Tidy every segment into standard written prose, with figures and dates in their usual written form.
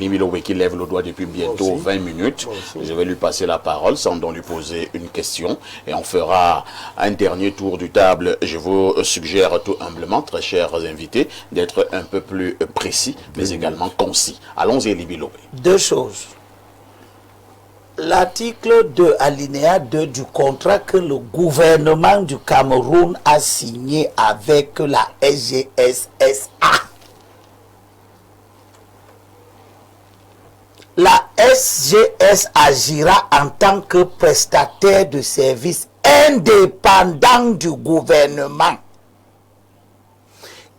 Limilowe qui lève le doigt depuis bientôt 20 minutes. Je vais lui passer la parole sans donc lui poser une question. Et on fera un dernier tour du table. Je vous suggère tout humblement, très chers invités, d'être un peu plus précis, mais également concis. Allons-y, Limilowe. Deux choses. L'article 2, alinéa 2 du contrat que le gouvernement du Cameroun a signé avec la SGSSA. La SGS agira en tant que prestataire de services indépendant du gouvernement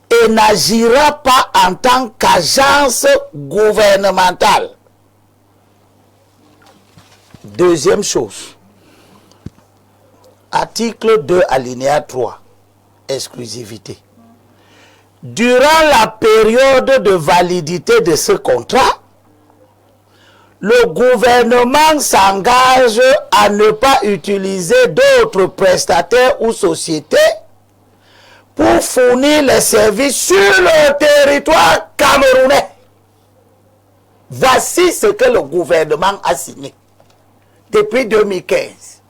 et n'agira pas en tant qu'agence gouvernementale. Deuxième chose, article 2, alinéa 3, exclusivité. Durant la période de validité de ce contrat, le gouvernement s'engage à ne pas utiliser d'autres prestataires ou sociétés pour fournir les services sur le territoire camerounais. Voici ce que le gouvernement a signé depuis 2015.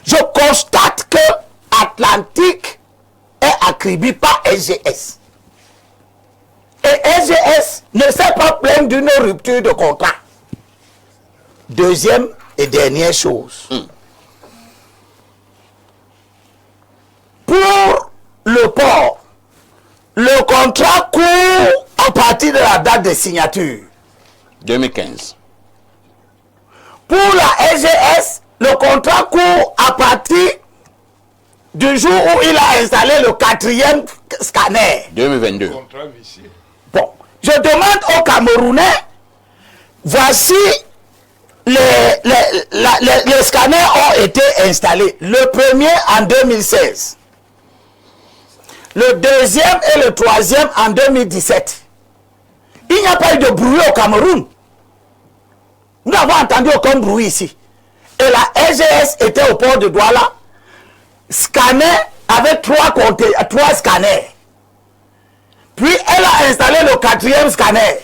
Je constate que Atlantique est accrédité par SGS. Et SGS ne s'est pas plaint d'une rupture de contrat. Deuxième et dernière chose. Pour le port, le contrat court à partir de la date de signature. 2015. Pour la SGS, le contrat court à partir du jour où il a installé le 4e scanner. 2022. Bon, je demande aux Camerounais, voici les scanners ont été installés. Le premier en 2016. Le deuxième et le troisième en 2017. Il n'y a pas eu de bruit au Cameroun. Nous n'avons entendu aucun bruit ici. Et la SGS était au port de Douala, scanner avec trois scanners. Puis elle a installé le 4e scanner.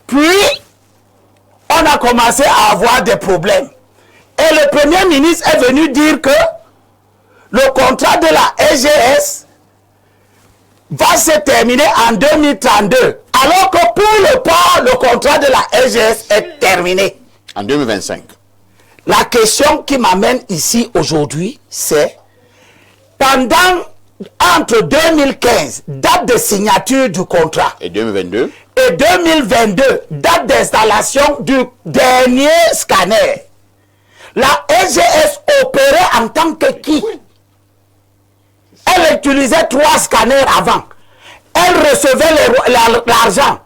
Puis on a commencé à avoir des problèmes. Et le Premier ministre est venu dire que le contrat de la SGS va se terminer en 2032. Alors que pour le port, le contrat de la SGS est terminé. En 2025. La question qui m'amène ici aujourd'hui, c'est entre 2015, date de signature du contrat, Et 2022. et 2022, date d'installation du dernier scanner, la SGS opérait en tant que qui? Elle utilisait 3 scanners avant. Elle recevait l'argent.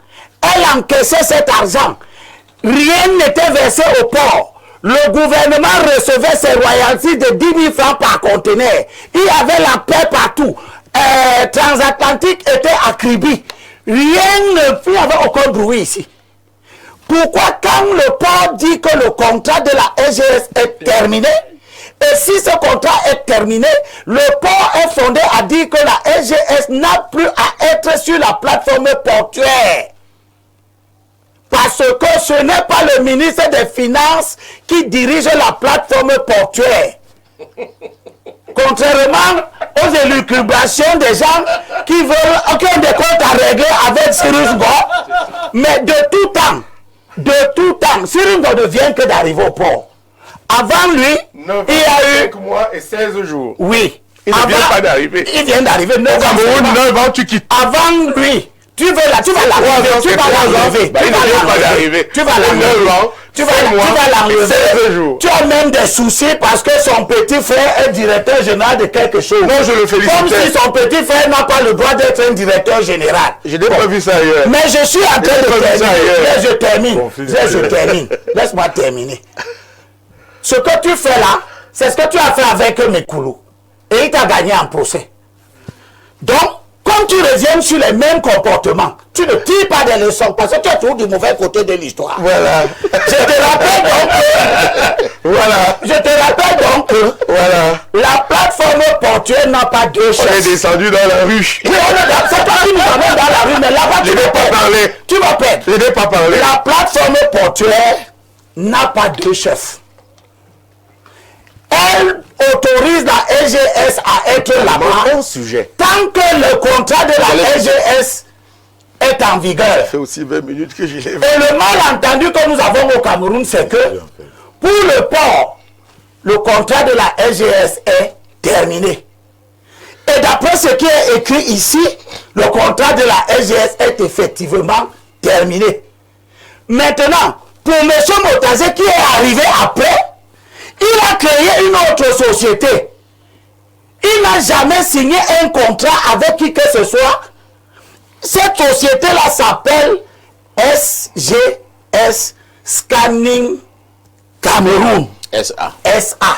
Elle encaissait cet argent. Rien n'était versé au port. Le gouvernement recevait ses royalties de 10 000 francs par conteneur. Il y avait la paix partout. Transatlantique était accrédité. Rien ne n'y avait aucun bruit ici. Pourquoi quand le port dit que le contrat de la SGS est terminé, et si ce contrat est terminé, le port est fondé à dire que la SGS n'a plus à être sur la plateforme portuaire? Parce que ce n'est pas le ministre des Finances qui dirige la plateforme portuaire. Contrairement aux élucubrations des gens qui veulent aucun des comptes à régler avec Cyrus Ngo, mais de tout temps, Cyrus Ngo ne vient que d'arriver au port. Avant lui, il y a eu 5 mois et 16 jours. Oui. Il ne vient pas d'arriver. Il vient d'arriver 9 ans. Cameroun, 9 ans, tu quittes. Avant lui, tu vas l'enlever. Tu vas l'enlever. Il ne vient pas d'arriver. Tu vas l'enlever. Tu vas l'enlever. 16 jours. Tu as même des soucis parce que son petit frère est directeur général de quelque chose. Non, je le félicite. Comme si son petit frère n'a pas le droit d'être un directeur général. Je n'ai pas vu ça ailleurs. Mais je suis en train de terminer. Je termine. Laisse-moi terminer. Ce que tu fais là, c'est ce que tu as fait avec Mekoulou. Et il t'a gagné en procès. Donc, comme comme tu reviens sur les mêmes comportements, tu ne tires pas des leçons parce que tu es toujours du mauvais côté de l'histoire. Voilà. Je te rappelle donc Voilà. je te rappelle donc que Voilà. la plateforme portuaire n'a pas deux On est chefs. descendu dans la rue. Oui, c'est toi qui nous amène dans la rue, mais là-bas Je tu n'ai vas pas perdre. parlé. Tu vas perdre. Je n'ai pas parlé. La plateforme portuaire n'a pas deux chefs. Elle autorise la SGS à être là-bas Bon sujet. tant que le contrat de la SGS est en vigueur. Ça fait aussi 20 minutes que je l'ai vu. Et le malentendu que nous avons au Cameroun, c'est que pour le port, le contrat de la SGS est terminé. Et d'après ce qui est écrit ici, le contrat de la SGS est effectivement terminé. Maintenant, pour M. Motazé qui est arrivé après, il a créé une autre société. Il n'a jamais signé un contrat avec qui que ce soit. Cette société-là s'appelle SGS Scanning Cameroun. SA. SA.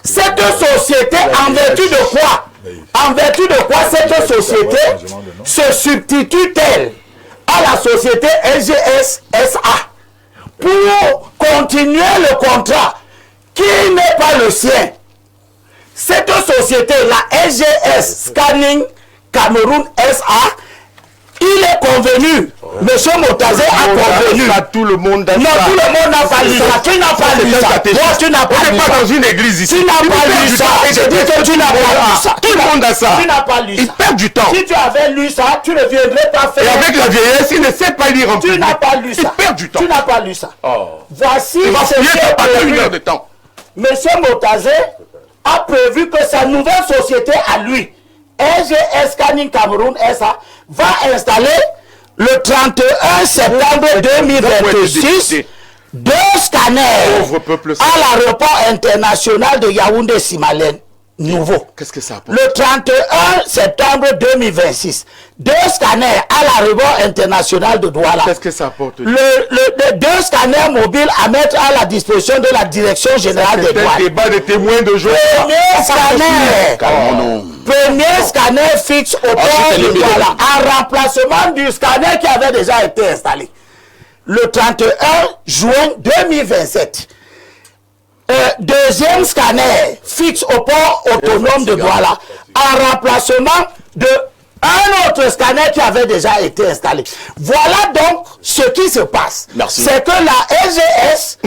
Cette société, en vertu de quoi? En vertu de quoi cette société se substitue-t-elle à la société SGS SA pour continuer le contrat qui n'est pas le sien? Cette société, la SGS Scanning Cameroun SA, il est convenu, Monsieur Motazé a convenu. Ça, tout le monde a Non, ça. tout le monde n'a pas lu ça. Tu n'as pas lu ça. Toi, tu n'as pas On lu n'est pas ça. dans une église ici. Tu n'as Il pas perd lu du ça. temps. Je dis que tu n'as pas lu ça. Tout le monde a ça. Tu n'as pas lu ça. Il perd du temps. Si tu avais lu ça, tu ne viendrais pas faire. Et avec la vieillesse, il ne sait pas lire en Tu public. n'as pas lu ça. Il perd du temps. Tu n'as pas lu ça. Voici Il va ce fouiller qui ça est pendant prévu. 1 heure de temps. Monsieur Motazé a prévu que sa nouvelle société à lui, SGS Scanning Cameroun SA, va installer le 31 septembre 2026 deux scanners Pauvre peuple. à l'aéroport international de Yaoundé-Simalène nouveau. Qu'est-ce que ça apporte? Le 31 septembre 2026, deux scanners à l'aéroport international de Douala. Qu'est-ce que ça apporte? Les deux scanners mobiles à mettre à la disposition de la direction générale des C'est un douanes. débat de témoins de joie. Premier scanner. Calmons-nous. Premier scanner fixe au port de Douala, en remplacement du scanner qui avait déjà été installé. Le 31 juin 2027. Deuxième scanner fixe au port autonome de Douala, en remplacement de un autre scanner qui avait déjà été installé. Voilà donc ce qui se passe. Merci. C'est que la SGS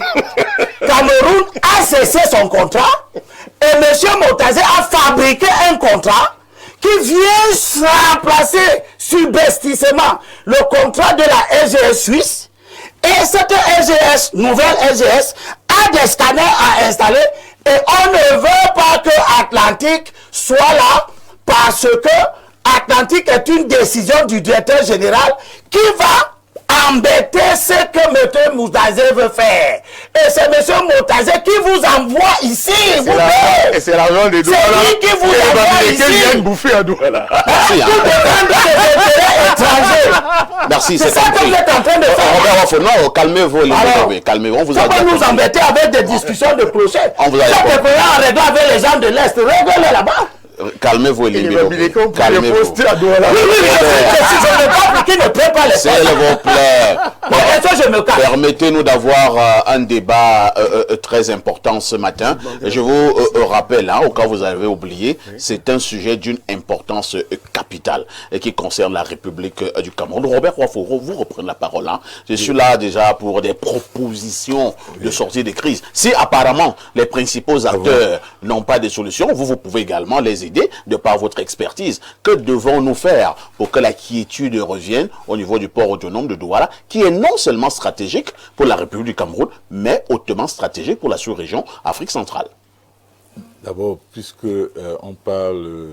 Cameroun a cessé son contrat et M. Motazé a fabriqué un contrat qui vient remplacer subestissement le contrat de la SGS suisse. Et cette SGS, nouvelle SGS, a des scanners à installer et on ne veut pas que Atlantique soit là parce que Atlantique est une décision du directeur général qui va embêter ce que M. Motazé veut faire. Et c'est M. Motazé qui vous envoie ici. Et c'est l'argent des Douala. C'est lui qui vous envoie ici. Il vient bouffer à Douala. Merci. Tout dépend des intérêts étrangers. Merci, C'est ça que compris. vous êtes en train de faire. Robert Wafo, non, calmez-vous, les Alors, gars, calmez-vous. On vous a Faut pas déjà nous compris. embêter avec des discussions de clochette. On vous a Chaque répondu. pays en réglant avec les gens de l'Est, réglez là-bas. Calmez-vous, les Il va me dire qu'on peut calmez-vous. poster à Douala. Oui, oui, je ne veux pas pour qui ne prend pas les S'il vous plaît. Bon, est-ce que je me cache? Permettez-nous d'avoir un débat très important ce matin. Je vous rappelle, au cas où vous avez oublié, c'est un sujet d'une importance capitale et qui concerne la République du Cameroun. Robert Wafo, vous reprenez la parole. Je suis là déjà pour des propositions de sortie de crise. Si apparemment les principaux acteurs n'ont pas de solution, vous pouvez également les aider de par votre expertise. Que devons-nous faire pour que la quiétude revienne au niveau du port autonome de Douala, qui est non seulement stratégique pour la République du Cameroun, mais hautement stratégique pour la sous-région Afrique centrale? D'abord, puisque on parle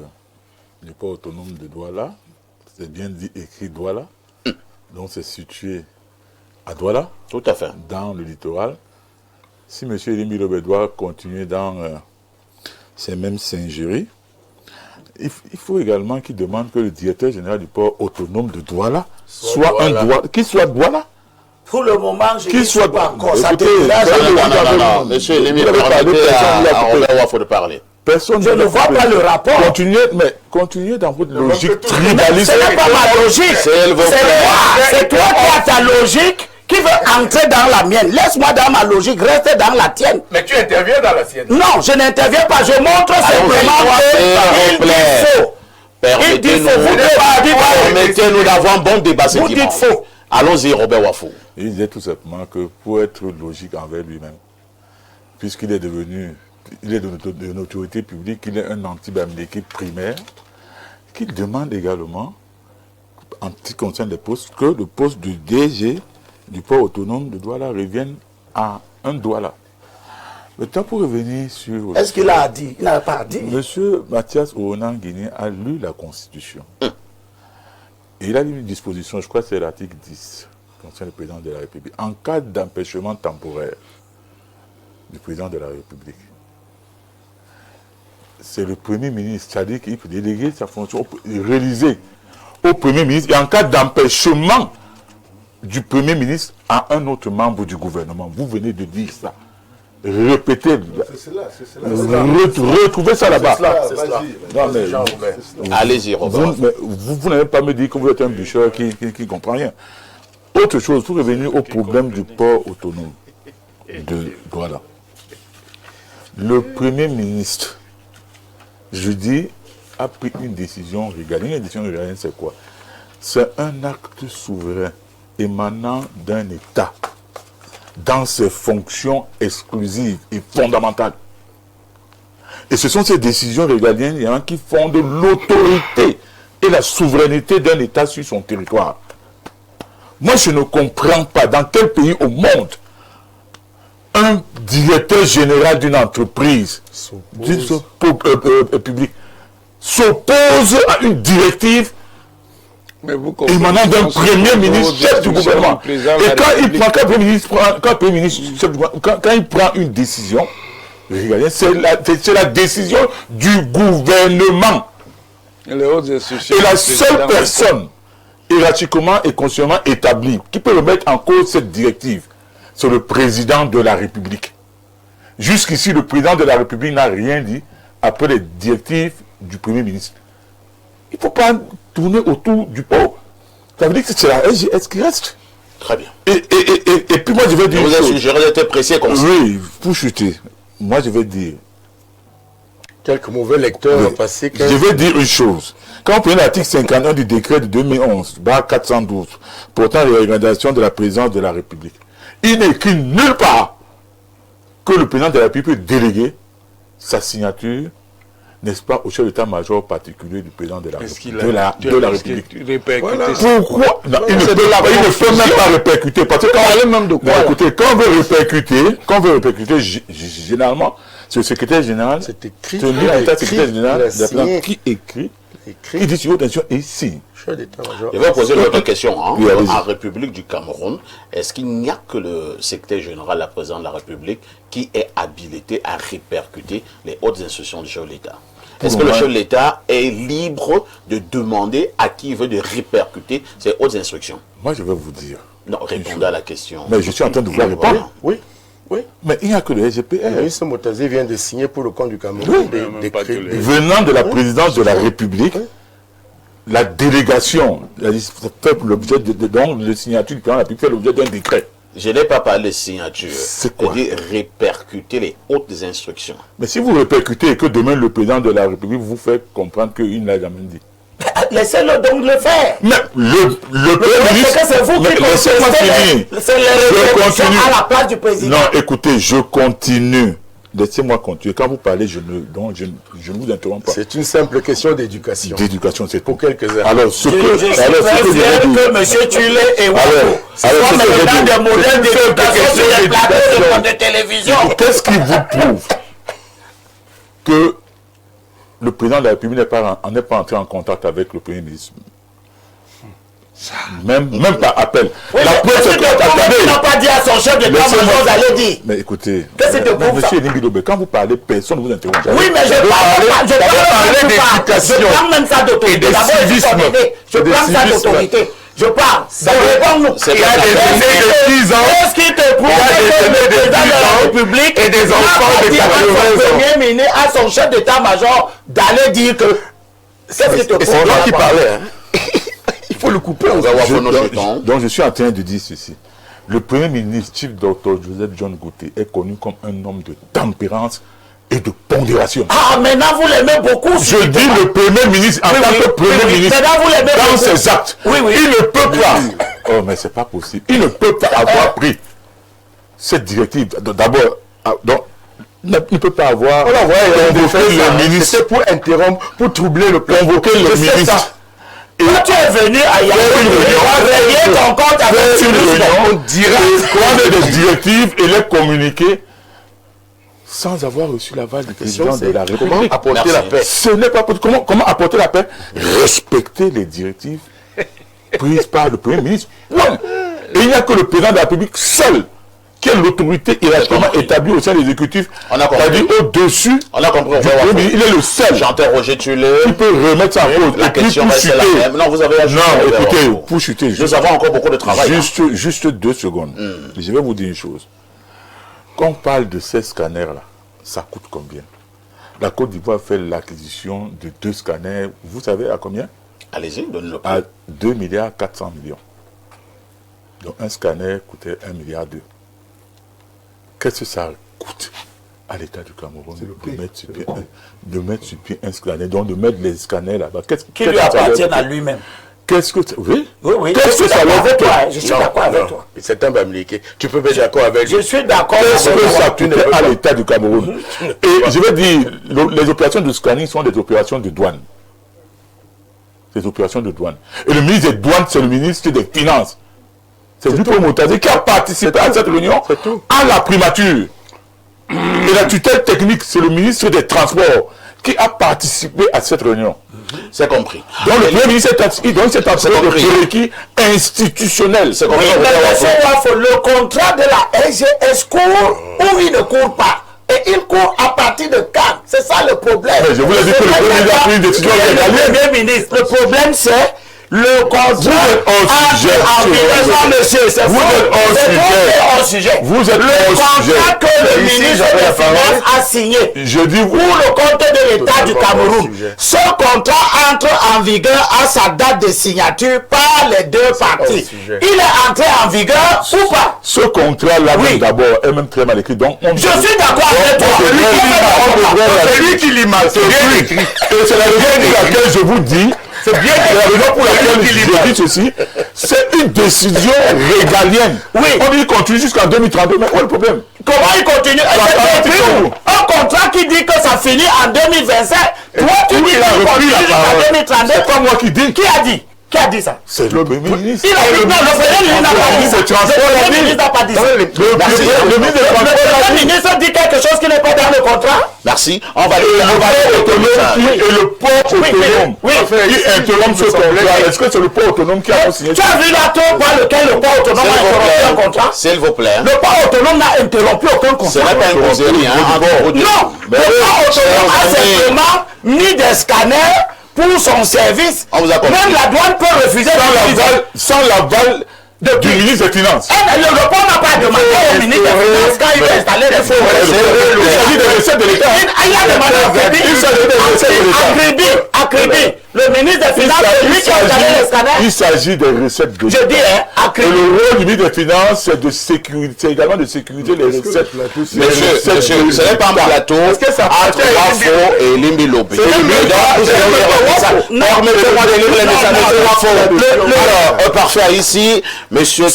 du port autonome de Douala, c'est bien dit écrit Douala, donc c'est situé à Douala, Tout à fait. dans le littoral. Si M. Elimi Lobé doit continuer dans ces mêmes singeries, il faut également qu'il demande que le directeur général du port autonome de Douala soit un Douala, qu'il soit Douala. Pour le moment, je Qu'il ne soit- suis pas encore. Ça Écoutez, te dérange? Non, monsieur Lémy, Vous avez parlé, permettez personne ne l'a à coupé. Robert Wafo de parler. Personne Je ne vois pas le rapport. Continuez, mais continuez dans votre logique Mais tribaliste. ce n'est pas ma logique. C'est toi qui as ta logique qui veut entrer dans la mienne. Laisse-moi dans ma logique, reste dans la tienne. Mais tu interviens dans la sienne. Non, je n'interviens pas. Je montre simplement qu'il dit faux. Il dit faux. Vous Permettez-nous d'avoir un bon débat ce Vous dimanche. dites faux. Allons-y, Robert Wafou. Il disait tout simplement que pour être logique envers lui-même, puisqu'il est devenu, il est de autorité publique, il est un anti-bamileke primaire, qu'il demande également, en ce qui concerne les postes, que le poste du DG du port autonome de Douala revienne à un Douala. Maintenant, pour revenir sur... Est-ce qu'il a dit? Il n'a pas dit. Monsieur Mathias Ouonan-Guiné a lu la Constitution. Et il a lu une disposition, je crois que c'est l'article 10, qui concerne le président de la République. En cas d'empêchement temporaire du président de la République, c'est le Premier ministre, c'est-à-dire qu'il peut déléguer sa fonction, réaliser au Premier ministre, et en cas d'empêchement du Premier ministre à un autre membre du gouvernement. Vous venez de dire ça. Répétez. C'est cela. Retrouvez ça là-bas. Non, mais Allez-y, Robert. vous n'allez pas me dire que vous êtes un bûcheur qui ne comprend rien. Autre chose, pour revenir au problème du port autonome de Douala. Le Premier ministre, jeudi, a pris une décision régalienne. Une décision régalienne, c'est quoi? C'est un acte souverain émanant d'un État dans ses fonctions exclusives et fondamentales. Et ce sont ces décisions régaliennes qui fondent l'autorité et la souveraineté d'un État sur son territoire. Moi, je ne comprends pas dans quel pays au monde un directeur général d'une entreprise publique s'oppose à une directive émanant d'un Premier ministre, chef du gouvernement. Et quand il prend une décision, c'est la décision du gouvernement. Et la seule personne hiérarchiquement et consciemment établie qui peut remettre en cause cette directive, c'est le président de la République. Jusqu'ici, le président de la République n'a rien dit après les directives du Premier ministre. Il ne faut pas tourner autour du pot. Ça veut dire que c'est la SGS qui reste. Très bien. Et puis moi, je vais dire... Vous avez suggéré d'être précis comme ça. Oui, pour chuter. Moi, je vais dire... Quelques mauvais lecteurs passés. Je vais dire une chose. Quand on prend l'article 51 du décret de 2011, 412, portant les recommandations de la présidence de la République, il n'est écrit nulle part que le président de la République peut déléguer sa signature, n'est-ce pas, au chef d'état-major particulier du président de la République. Pourquoi non, il ne peut même pas répercuter. Parce que quand on veut répercuter, généralement, c'est le secrétaire général, c'est écrit, qui écrit, il dit sur attention et signe. Je vais poser une autre question. Oui, en République du Cameroun, est-ce qu'il n'y a que le secrétaire général, la présidente de la République, qui est habilité à répercuter les hautes instructions du chef de l'État? Est-ce que le chef de l'État est libre de demander à qui il veut de répercuter ces hautes instructions? Moi, je vais vous dire. Non, répondez à la question. Mais je suis en train de vous répondre. Oui. Mais il n'y a que le SGPR. Ministre Motazé vient de signer pour le compte du Cameroun des venant de la présidence de la République, la délégation fait l'objet de signature du président de la République fait l'objet d'un décret. Je n'ai pas parlé de signature. C'est quoi? Je dis répercuter les hautes instructions. Mais si vous répercutez et que demain le président de la République vous fait comprendre qu'il n'a jamais dit. Laissez-le donc le faire. Mais le Premier ministre... C'est vous qui laissez-moi finir. C'est les répercussions à la place du président. Non, écoutez, je continue. Laissez-moi continuer. Quand vous parlez, je ne vous interromps pas. C'est une simple question d'éducation. D'éducation, c'est pour quelques heures. Alors, ce que que M. Tulé et Wako soient maintenant des modèles d'éducation sur les plateaux de télévision. Qu'est-ce qui vous prouve que le président de la République n'est pas entré en contact avec le Premier ministre? Même par appel. Oui, la presse n'a pas dit à son chef d'état-major d'aller dire. Mais écoutez, monsieur Elimbilobé, quand vous parlez, personne ne vous interrompt. Oui, mais je parle même ça d'autorité. Je prends ça d'autorité. Je parle. Réponds-nous. Il y a des aînés de 10 ans. Qu'est-ce qui te prouve que le président de la République et des enfants de 80 ans Premier ministre à son chef d'état-major d'aller dire que Qu'est-ce qui te Et c'est toi qui parlais. Hein. Il faut le couper. On va voir nos jetons. Donc je suis en train de dire ceci. Le Premier ministre, Chief Dr. Joseph John Goutey, est connu comme un homme de tempérance et de pondération. Ah, maintenant vous l'aimez beaucoup. Je dis le Premier ministre en tant que Premier ministre Maintenant vous l'aimez dans beaucoup. ses actes. Oui, oui. Il ne peut pas. Oh, mais c'est pas possible. Il ne peut pas avoir pris cette directive. D'abord, donc, il ne peut pas avoir On l'a envoyé convoqué le ministre. C'était pour interrompre, pour troubler le plan. Convoqué le ministre. Quand tu es venu à Yaoundé, régler ton compte avec Une Toulouse. réunion, prendre des directives et les communiquer sans avoir reçu l'aval du président de la Comment République. apporter Merci. la paix? Ce n'est pas possible. Comment apporter la paix? Respecter les directives prises par le Premier ministre. Point. Et il n'y a que le président de la République seul qui a l'autorité hiérarchiquement établie au sein de l'exécutif, On a compris. c'est-à-dire au-dessus On a compris. On du va voir. Premier ministre. Il est le seul J'ai interrogé Tulé. qui peut remettre ça en cause. La Et puis, question pour reste la chuter- même. Non, vous avez ajouté. Non, écoutez, Robert. pour chuter, Nous avons encore beaucoup de travail. juste 2 secondes. Je vais vous dire une chose. Quand on parle de ces scanners-là, ça coûte combien? La Côte d'Ivoire fait l'acquisition de 2 scanners, vous savez à combien? Allez-y, donne-le. À 2 milliards 400 millions. Donc un scanner coûtait 1 milliard 2. Qu'est-ce que ça coûte à l'État du Cameroun de mettre sur pied un scanner, donc de mettre les scanners là-bas? Qui lui appartiennent à lui-même. Qu'est-ce que oui? Oui, oui. Qu'est-ce que ça leur avec coûte? toi? Je suis d'accord avec toi. C'est un bamliqué. Tu peux être d'accord avec Je suis d'accord Qu'est-ce avec que toi. ça coûte à l'État du Cameroun? Et je vais dire, les opérations de scanning sont des opérations de douane. Des opérations de douane. Et le ministre des douanes, c'est le ministre des Finances. C'est lui pour Moutazé qui a participé à cette réunion à la primature. Et la tutelle technique, c'est le ministre des Transports qui a participé à cette réunion. C'est compris. Donc le Premier ministre est en train de prérequis institutionnel. C'est Oui, compris. mais monsieur Wafo, le contrat de la SGS court ou il ne court pas. Et il court à partir de quand? C'est ça le problème. Mais je vous l'ai dit que le Premier ministre a pris une décision régalienne. Le Premier ministre, le problème c'est le contrat êtes hors sujet. monsieur, c'est Vous êtes hors sujet. hors sujet. Vous êtes le hors sujet. contrat que le Ici, ministre j'avais la des Finances a signé Je dis pour le compte de l'État du Totalement hors Cameroun. sujet. Ce contrat entre en vigueur à sa date de signature par les deux parties. sujet. Il est entré en vigueur ou pas? ce contrat-là, Oui. même d'abord, est même très mal écrit. Donc, Je suis d'accord avec toi. C'est lui qui l'image. C'est bien écrit. Et c'est la raison pour laquelle je vous dis, c'est bien la raison pour laquelle je dis ceci, c'est une décision régalienne. Oui. On dit qu'il continue jusqu'en 2032, mais quoi le problème? Comment il continue? Un contrat qui dit que ça finit en 2025. Toi, tu dis Il a qu'il repris continue la jusqu'en parole. 2032. C'est pas moi qui dis. Qui a dit? Qui a dit ça? C'est le Premier ministre. Il a dit non, le Premier ministre n'a pas dit ça. Le Premier ministre n'a pas dit ça. Le ministre des Transports Le l'a Premier dit. ministre dit quelque chose qui n'est pas dans le contrat. Merci. On va Et le port autonome et le port autonome oui. qui interrompt ce contrat. Est-ce que c'est le port autonome qui a signé? Tu as vu la tour par lequel le port autonome a interrompu un contrat? S'il vous plaît. Le port autonome n'a interrompu aucun Ce contrat. n'est pas un causerie, hein. entre vous deux. Non, le Ben oui, port autonome a chers amis. simplement mis des scanners pour son service. On vous a compris. Même la douane peut refuser d'utiliser. Sans l'aval du ministre des Finances. Le port n'a pas demandé au ministre des Finances quand il veut installer les faux. Il s'agit des recettes de l'État. Il a demandé au crédit. Il s'agit des recettes de l'État. À crédit. Le ministre des Finances, c'est lui qui a installé les scanners. Il s'agit des recettes de Je dis, hein, à Et crédit. le rôle du ministre des Finances, c'est de sécurité, c'est également de sécuriser les recettes. Monsieur, ce n'est pas un plateau entre Wafo et Limbi Lopé. Permettez-moi de lire les messages de Monsieur Wafo. Alors, parfait, ici, Monsieur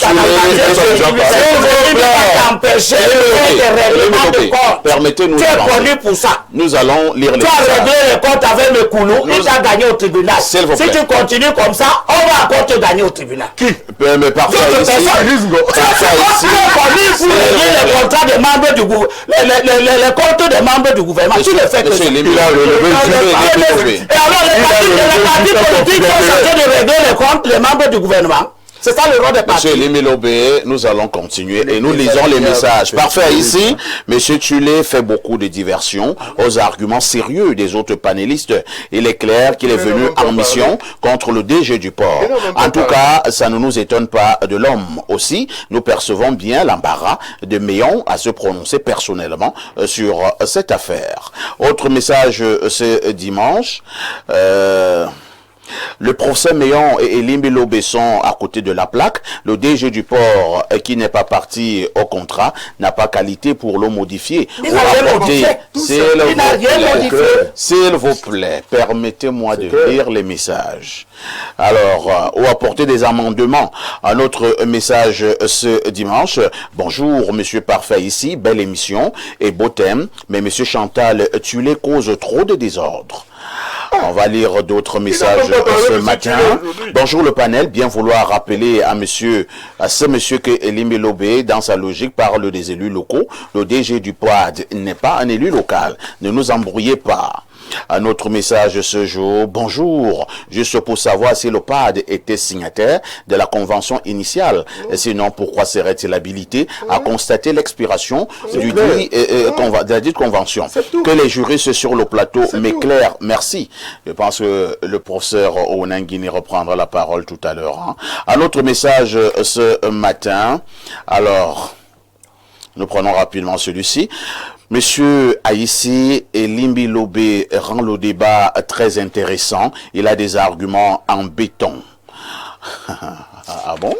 permettez-nous. Tu es connu pour ça. Nous allons lire les Tu as messages. réglé les comptes avec le Koulou, il t'a gagné au tribunal. Si S'il vous plaît. tu continues comme ça, on va encore te gagner au tribunal. Mais parfait, ici. Tu es connu pour régler les contrats des membres du gouvernement, les comptes des membres du gouvernement. Tu le fais que ça. Monsieur Limbi, Et alors, les partis politiques sont chargés de régler les comptes des membres du gouvernement. C'est ça le rôle des partis. Monsieur Limilobé, nous allons continuer et nous lisons les messages. Parfait, ici, Monsieur Tulé fait beaucoup de diversions aux arguments sérieux des autres panélistes. Il est clair qu'il est venu en mission contre le DG du port. En tout cas, ça ne nous étonne pas de l'homme. Aussi, nous percevons bien l'embarras de Meillon à se prononcer personnellement sur cette affaire. Autre message ce dimanche. Le procès Meillon et Limbilo Besson à côté de la plaque. Le DG du port qui n'est pas parti au contrat n'a pas qualité pour le modifier. Il n'a rien modifié. S'il vous plaît, permettez-moi de lire les messages. Alors, ou apporter des amendements. Un autre message ce dimanche. Bonjour, Monsieur Parfait ici, belle émission et beau thème, mais Monsieur Chantal, tu les causes trop de désordre. On va lire d'autres messages ce matin. Bonjour le panel, bien vouloir rappeler à ce monsieur que Elimé Lobé, dans sa logique, parle des élus locaux. Le DG du POAD n'est pas un élu local. Ne nous embrouillez pas. Un autre message ce jour. Bonjour, juste pour savoir si le PAD était signataire de la convention initiale. Et sinon, pourquoi serait-il habilité à constater l'expiration de la dite convention? Que les juristes sur le plateau m'éclairent. Merci. Je pense que le professeur Onangini reprendra la parole tout à l'heure. Hein. Un autre message ce matin. Alors, nous prenons rapidement celui-ci. Monsieur Aïssi et Limbi Lobé rend le débat très intéressant. Il a des arguments en béton. Ah bon?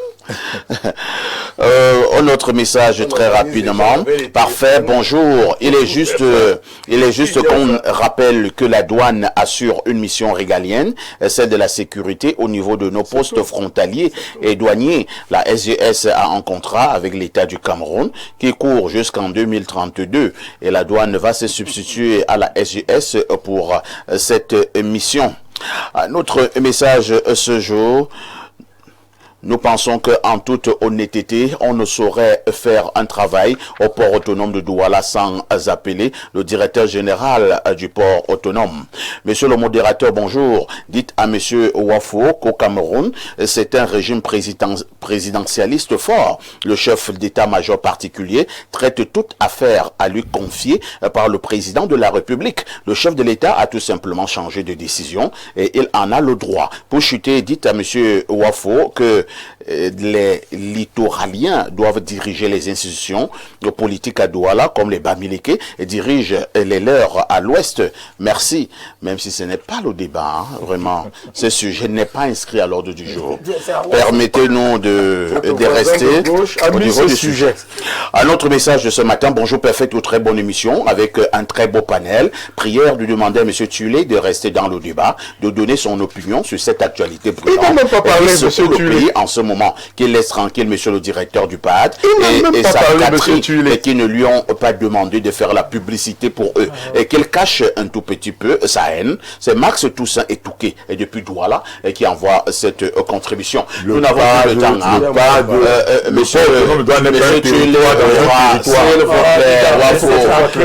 Un autre message très rapidement. Parfait, bonjour. Il est juste qu'on rappelle que la douane assure une mission régalienne, celle de la sécurité au niveau de nos postes frontaliers et douaniers. La SGS a un contrat avec l'État du Cameroun qui court jusqu'en 2032 et la douane va se substituer à la SGS pour cette mission. Un autre message ce jour. Nous pensons qu'en toute honnêteté, on ne saurait faire un travail au port autonome de Douala sans appeler le directeur général du port autonome. Monsieur le modérateur, bonjour. Dites à monsieur Wafo qu'au Cameroun, c'est un régime présidentialiste fort. Le chef d'état-major particulier traite toute affaire à lui confiée par le président de la République. Le chef de l'État a tout simplement changé de décision et il en a le droit. Pour chuter, dites à monsieur Wafo que les littoraliens doivent diriger les institutions politiques à Douala comme les Bamileke et dirigent les leurs à l'ouest. Merci. Même si ce n'est pas le débat, hein, vraiment, ce sujet n'est pas inscrit à l'ordre du jour. Permettez-nous de rester au niveau du sujet. Un autre message de ce matin. Bonjour, parfait, ou très bonne émission avec un très beau panel. Prière de demander à M. Tulé de rester dans le débat, de donner son opinion sur cette actualité brûlante. Il ne même pas parler, M. Tulé. En ce moment, qu'il laisse tranquille monsieur le directeur du PAD et sa patrie, et qui ne lui ont pas demandé de faire la publicité pour eux et qu'il cache un tout petit peu sa haine. C'est Max Toussaint et Touquet et depuis Douala qui envoie cette contribution. Nous n'avons pas le temps. Monsieur Tulé,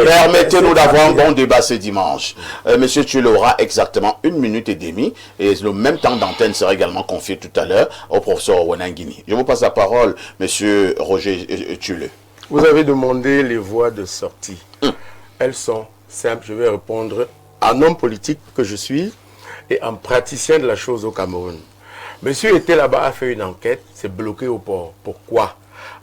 permettez-nous d'avoir un bon débat ce dimanche. Monsieur Tulé aura exactement 1 minute et demie et le même temps d'antenne sera également confié tout à l'heure au professeur Onangini. Je vous passe la parole, monsieur Roger Tulé. Vous avez demandé les voies de sortie. Elles sont simples. Je vais répondre en homme politique que je suis et en praticien de la chose au Cameroun. Monsieur était là-bas, a fait une enquête, c'est bloqué au port. Pourquoi?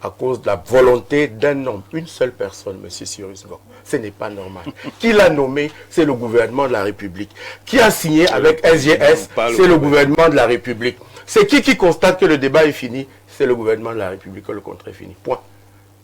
À cause de la volonté d'un homme, une seule personne, monsieur Cyrus Ngom. Ce n'est pas normal. Qui l'a nommé? C'est le gouvernement de la République. Qui a signé avec SGS? C'est le gouvernement de la République. C'est qui constate que le débat est fini? C'est le gouvernement de la République que le contrat est fini. Point.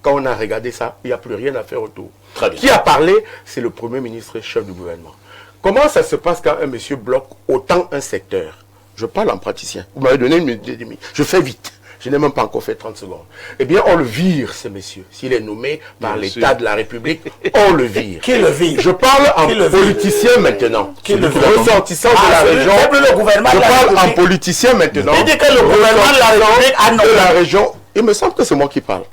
Quand on a regardé ça, il n'y a plus rien à faire autour. Très bien. Qui a parlé? C'est le Premier ministre et chef du gouvernement. Comment ça se passe quand un monsieur bloque autant un secteur? Je parle en praticien. Vous m'avez donné 1 minute et demie. Je fais vite. Je n'ai même pas encore fait 30 secondes. Eh bien, on le vire, ce monsieur. S'il est nommé par l'État de la République, on le vire. Qui le vire? Je parle en politicien maintenant. Qui le vire? Ressortissant de la région. Je parle en politicien maintenant. Il dit que le gouvernement de la République a nommé la région. Il me semble que c'est moi qui parle.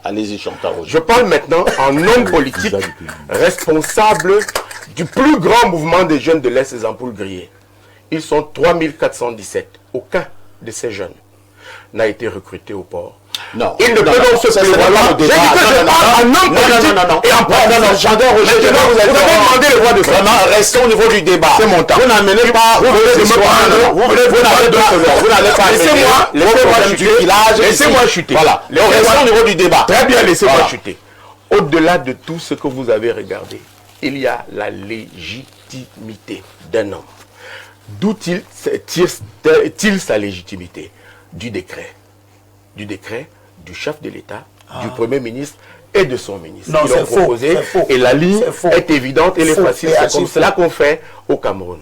Allez-y, Chantal. Je parle maintenant en homme politique responsable du plus grand mouvement des jeunes de l'Est des ampoules grillées. Ils sont 3417. Aucun de ces jeunes n'a été recruté au port. Non. Il ne peut donc se prévaloir. J'ai dit que je parle en homme politique et en politique. J'adore Roger. Vous avez demandé le droit de sortie. Vraiment, restons au niveau du débat. C'est mon temps. Vous n'amenez pas... Vous n'allez pas Laissez-moi chuter. Voilà. Restons au niveau du débat. Très bien, laissez-moi chuter. Au-delà de tout ce que vous avez regardé, il y a la légitimité d'un homme. D'où tire sa légitimité? Du décret. Du décret du chef de l'État, du Premier ministre et de son ministre. Non, Ils l'ont proposé et la ligne est évidente et facile. C'est comme cela qu'on fait au Cameroun.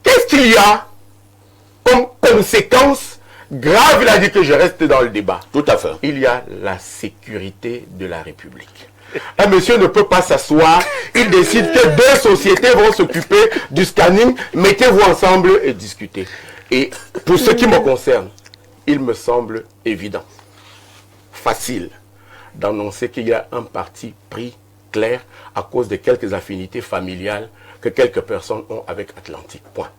Qu'est-ce qu'il y a comme conséquence grave? Il a dit que je reste dans le débat. Tout à fait. Il y a la sécurité de la République. Un monsieur ne peut pas s'asseoir, il décide que deux sociétés vont s'occuper du scanning, mettez-vous ensemble et discutez. Et pour ce qui me concerne, il me semble évident, facile, d'annoncer qu'il y a un parti pris clair à cause de quelques affinités familiales que quelques personnes ont avec Atlantique. Point.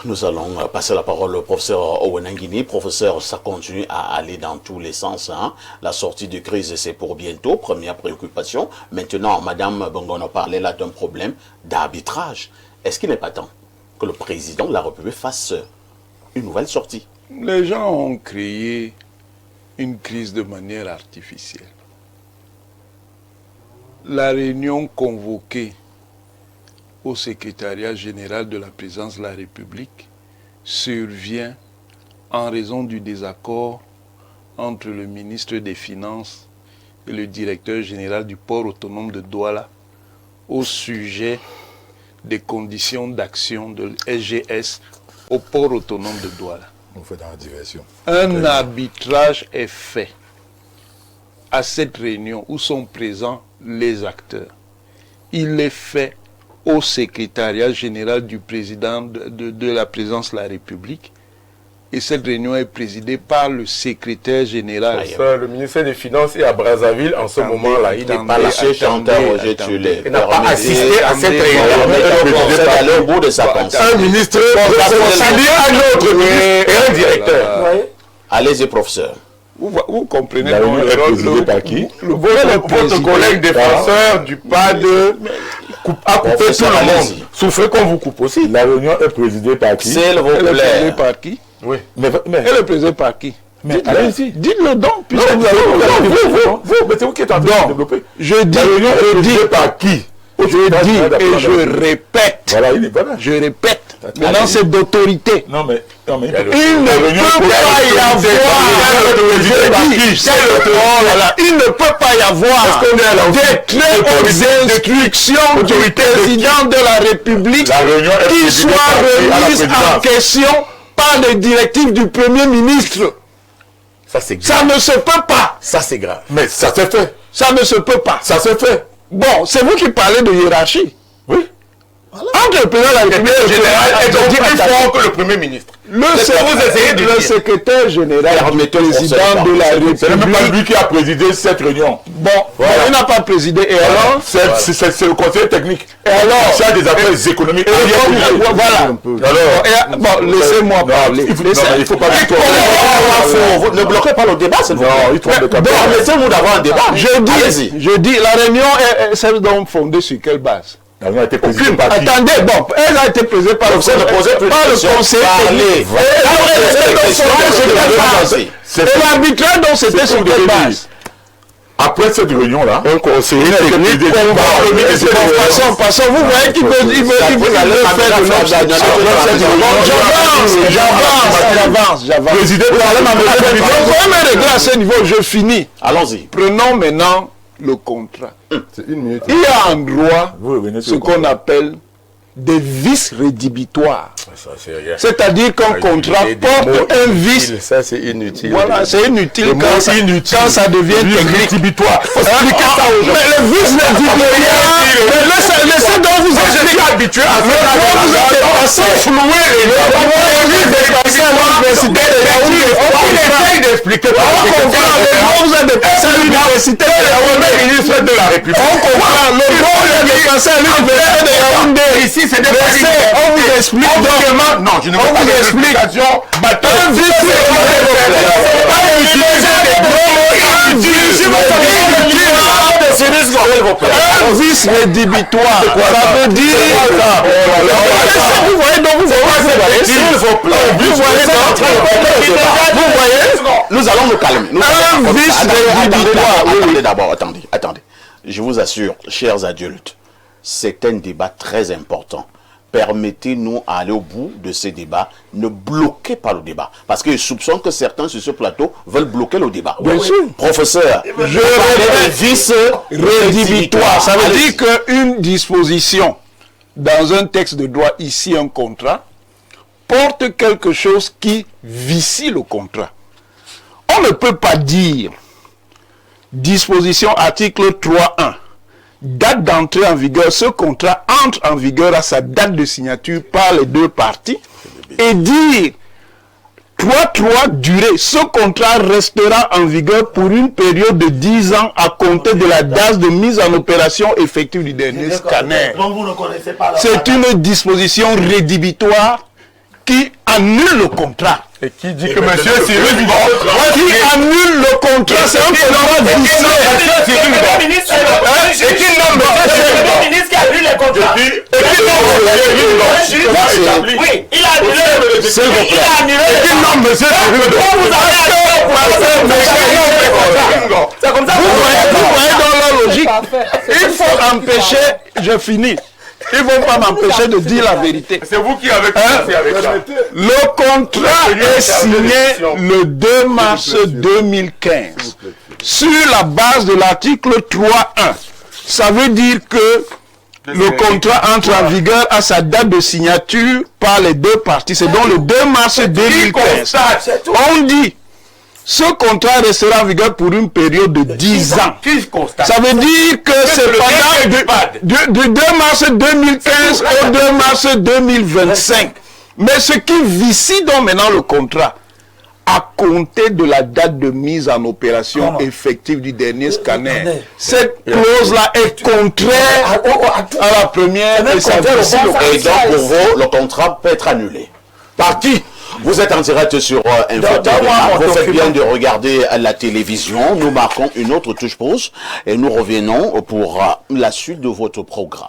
Nous allons passer la parole au professeur Owen Nguini. Professeur, ça continue à aller dans tous les sens. Hein. La sortie de crise, c'est pour bientôt. Première préoccupation. Maintenant, Madame Bongono parlait là d'un problème d'arbitrage. Est-ce qu'il n'est pas temps que le président de la République fasse une nouvelle sortie? Les gens ont créé une crise de manière artificielle. La réunion convoquée au secrétariat général de la présidence de la République survient en raison du désaccord entre le ministre des Finances et le directeur général du port autonome de Douala au sujet des conditions d'action de SGS au port autonome de Douala. On fait dans la diversion. Un arbitrage est fait à cette réunion où sont présents les acteurs. Il est fait au secrétariat général du président de la présidence de la République. Et cette réunion est présidée par le secrétaire général. Le ministère des Finances est à Brazzaville en ce moment-là. Il n'est pas là. Monsieur Chantal Roger Tulé. Il n'a pas assisté à cette réunion. Aller au bout de sa pensée. Un ministre, un autre ministre et un directeur. Allez-y, professeur. Vous comprenez La réunion est présidée par qui? Votre collègue défenseur du PAD a coupé tout le monde. Souffrez qu'on vous coupe aussi. La réunion est présidée par qui? S'il vous Elle est présidée plaît. par qui? Oui. Mais Elle est présidée par qui? allez-y. Dites-le donc. Non, puisque vous vous avez mais c'est vous qui êtes en train de développer. Je dis, La réunion est présidée par qui? je dis et je répète. Voilà, il n'est pas là. Je répète. Maintenant, c'est d'autorité. Non, mais Il ne peut pas y avoir. Il ne peut pas y avoir des très hautes instructions du président de la République qui soient remises en question par les directives du Premier ministre. Ça, c'est grave. Ça ne se peut pas. Ça, c'est grave. Mais ça s'est fait. Ça ne se peut pas. Ça s'est fait. Bon, c'est vous qui parlez de hiérarchie. Oui. Entre le président de la République et le Général est donc plus président fort que le Premier ministre. le secrétaire général du président de la République. C'est même pas lui qui a présidé cette réunion. Bon, il n'a pas présidé. Et alors C'est le conseiller technique. Et alors C'est des affaires économiques. Voilà. Alors, bon, laissez-moi parler. Il faut pas Ne bloquez pas le débat, c'est Non, il trompe de bon, laissez-nous d'avoir un débat. Je dis, la réunion est donc fondée sur quelle base? La réunion a été présidée par qui? Attendez, bon, elle a été présidée par le conseil technique. Et l'arbitrage, donc, c'était sur quelle base? Après cette réunion-là, Un conseiller technique Passons, vous voyez qu'il veut faire de j'avance. présidé par Vous pouvez me régler à ce niveau, je finis. Allons-y. Prenons maintenant le contrat. C'est une minute. Il y a en droit Vous revenez sur ce le qu'on contrat. appelle des vices rédhibitoires. Ça, c'est rien. C'est-à-dire qu'un contrat porte un vice. Ça, c'est inutile. Voilà, c'est inutile quand ça devient technique. Rédhibitoire. Expliquez ça aux gens. Mais le vice rédhibitoire, laissez donc vous expliquer. habitué à Vous êtes dépassé. Vous êtes dépassé. l'université de Yaoundé, ministre de la République. on comprend le bon de passer à l'université de Yaoundé. Ici, c'est des on vous explique. Non, je ne veux pas d'explication. Un vice rédhibitoire, ça veut dire. Vous voyez donc vous voyez, nous allons nous calmer. un vice rédhibitoire. Attendez d'abord, attendez. Je vous assure, chers adultes, c'est un débat très important. Permettez-nous d'aller au bout de ces débats. Ne bloquez pas le débat. Parce que je soupçonne que certains sur ce plateau veulent bloquer le débat. Bien sûr. Professeur, Je répète, vice rédhibitoire. Ça veut dire qu'une disposition dans un texte de droit, ici un contrat, porte quelque chose qui vicie le contrat. On ne peut pas dire disposition article 3.1. Date d'entrée en vigueur, ce contrat entre en vigueur à sa date de signature par les deux parties et dire 3.3 durée, ce contrat restera en vigueur pour une période de 10 ans à compter de la date de mise en opération effective du dernier scanner. C'est une disposition rédhibitoire qui annule le contrat. Et qui dit que monsieur Cyril Qui annule le contrat, c'est un contrat vicieux. Et qui nomme le ministre qui a annulé les contrats. Oui, il a annulé. Il a annulé. Et qui nomme monsieur C'est comme ça. Vous voyez dans la logique. Il faut empêcher, je finis. Ils ne vont pas m'empêcher de dire la vérité. C'est vous qui avez commencé avec ça. Le contrat est signé le 2 mars 2015 sur la base de l'article 3.1. Ça veut dire que le contrat entre en vigueur à sa date de signature par les deux parties. C'est donc le 2 mars 2015. On dit ce contrat restera en vigueur pour une période de 10 ans. Ça veut dire que c'est pendant du 2 mars 2015 au 2 mars 2025. Mais ce qui vicie donc maintenant le contrat, à compter de la date de mise en opération effective du dernier scanner, cette clause-là est contraire à la première et ça vicie le contrat. Et donc pour vous, le contrat peut être annulé. Par qui? Vous êtes en direct sur Info TV. Vous faites bien de regarder la télévision. Nous marquons une autre touche pause et nous revenons pour la suite de votre programme.